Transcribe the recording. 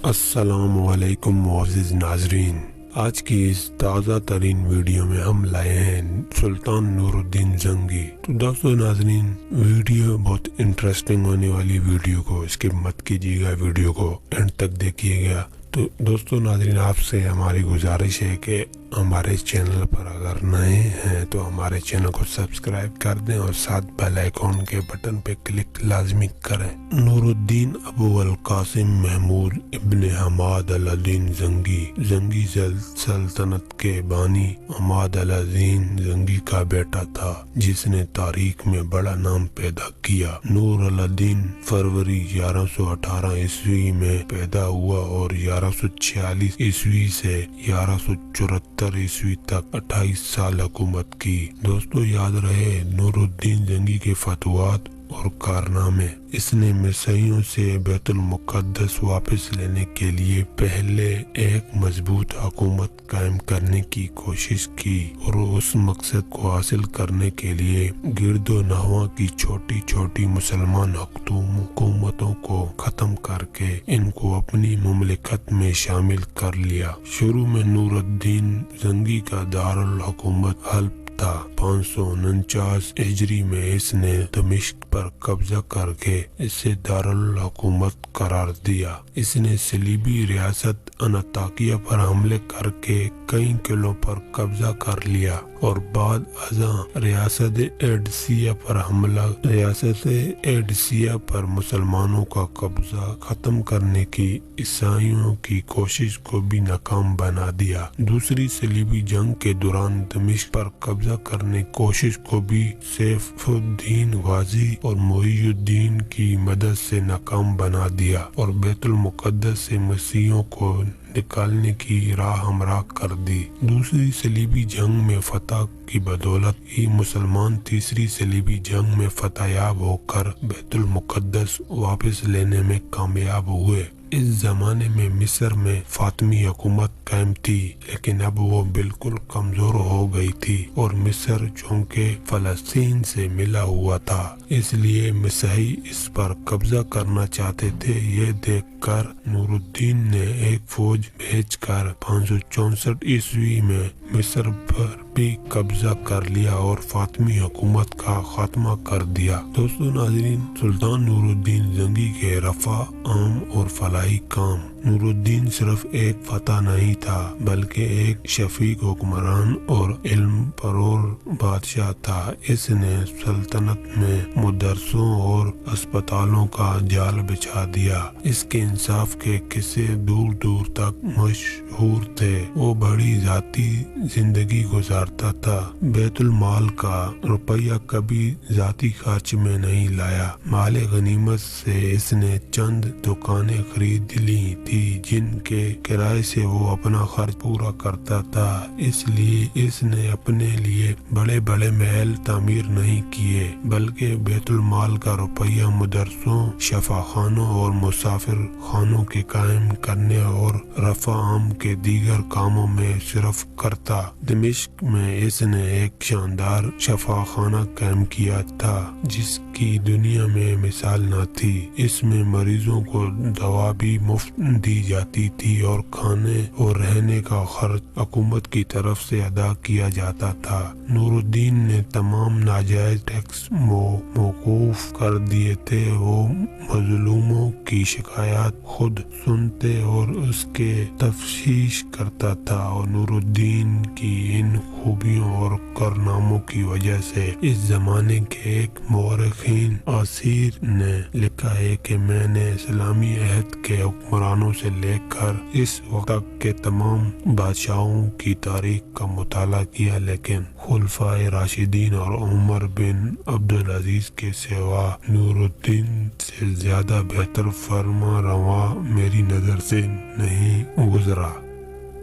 السلام علیکم معزز ناظرین، آج کی اس تازہ ترین ویڈیو میں ہم لائے ہیں سلطان نور الدین زنگی۔ تو دوستو ناظرین، ویڈیو بہت انٹرسٹنگ ہونے والی ویڈیو کو اسکپ مت کیجیے گا، ویڈیو کو اینڈ تک دیکھیے گا۔ تو دوستو ناظرین، آپ سے ہماری گزارش ہے کہ ہمارے چینل پر اگر نئے ہیں تو ہمارے چینل کو سبسکرائب کر دیں اور ساتھ بیل آئیکن کے بٹن پہ کلک لازمی کریں۔ نور الدین ابو القاسم محمود ابن حماد الدین زنگی، زنگی سلطنت کے بانی حماد الدین زنگی کا بیٹا تھا، جس نے تاریخ میں بڑا نام پیدا کیا۔ نور الدین فروری 1118 عیسوی میں پیدا ہوا اور 1146 عیسوی سے 1174 عیسوی تک 28 سال حکومت کی۔ دوستو یاد رہے نور الدین زنگی کے فتوحات اور کارنامے۔ اس نے مصریوں سے بیت المقدس واپس لینے کے لیے پہلے ایک مضبوط حکومت قائم کرنے کی کوشش کی اور اس مقصد کو حاصل کرنے کے لیے گرد و نواح کی چھوٹی چھوٹی مسلمان حکومتوں کو ختم کر کے ان کو اپنی مملکت میں شامل کر لیا۔ شروع میں نور الدین زنگی کا دارالحکومت حلب تھا۔ 549 ہجری میں اس نے دمشق پر قبضہ کر کے اسے دارالحکومت قرار دیا۔ اس نے صلیبی ریاست انطاکیہ پر حملے کر کے کئی قلعوں پر قبضہ کر لیا اور بعد ازاں ریاست ایڈیسیہ پر حملہ ریاست ایڈیسیہ پر مسلمانوں کا قبضہ ختم کرنے کی عیسائیوں کی کوشش کو بھی ناکام بنا دیا۔ دوسری صلیبی جنگ کے دوران دمشق پر قبضہ کرنے کی کوشش کو بھی سیف الدین غازی اور محی الدین کی مدد سے ناکام بنا دیا اور بیت المقدس سے مسیحیوں کو نکالنے کی راہ ہموار کر دی۔ دوسری صلیبی جنگ میں فتح کی بدولت ہی مسلمان تیسری صلیبی جنگ میں فتح یاب ہو کر بیت المقدس واپس لینے میں کامیاب ہوئے۔ اس زمانے میں مصر میں فاطمی حکومت قائم تھی، لیکن اب وہ بالکل کمزور ہو گئی تھی اور مصر چونکہ فلسطین سے ملا ہوا تھا، اس لیے مسیحی اس پر قبضہ کرنا چاہتے تھے۔ یہ دیکھ کر نور الدین نے ایک فوج بھیج کر 564 عیسوی میں مصر پر بھی قبضہ کر لیا اور فاطمی حکومت کا خاتمہ کر دیا۔ دوستو ناظرین، سلطان نور الدین زنگی کے رفع عام اور فلاحی کام۔ نور الدین صرف ایک فتح نہیں تھا بلکہ ایک شفیق حکمران اور علم پرور بادشاہ تھا۔ اس نے سلطنت میں مدرسوں اور اسپتالوں کا جال بچھا دیا۔ اس کے انصاف کے قصے دور دور تک مشہور تھے۔ وہ بڑی ذاتی زندگی گزارتا تھا، بیت المال کا روپیہ کبھی ذاتی خرچ میں نہیں لایا۔ مال غنیمت سے اس نے چند دکانیں خرید لی تھی جن کے کرائے سے وہ اپنا خرچ پورا کرتا تھا۔ اس لیے اس نے اپنے لیے بڑے بڑے محل تعمیر نہیں کیے بلکہ بیت المال کا روپیہ مدرسوں، شفاخانوں اور مسافر خانوں کے قائم کرنے اور رفع عام کے دیگر کاموں میں صرف کرتا۔ دمشق میں اس نے ایک شاندار شفاخانہ قائم کیا تھا جس کی دنیا میں مثال نہ تھی۔ اس میں مریضوں کو دوا بھی مفت دی جاتی تھی اور کھانے اور رہنے کا خرچ حکومت کی طرف سے ادا کیا جاتا تھا۔ نور الدین نے تمام ناجائز ٹیکس موقوف کر دیے تھے۔ وہ مظلوموں کی شکایات خود سنتے اور اس کے تفتیش کرتا تھا اور نور الدین کی ان خوبیوں اور کارناموں کی وجہ سے اس زمانے کے ایک مورخین عصیر نے لکھا ہے کہ میں نے اسلامی عہد کے حکمرانوں سے لے کر اس وقت تک کے تمام بادشاہوں کی تاریخ کا مطالعہ کیا، لیکن خلفائے راشدین اور عمر بن عبدالعزیز کے سوا نور الدین سے زیادہ بہتر فرما رواں میری نظر سے نہیں گزرا۔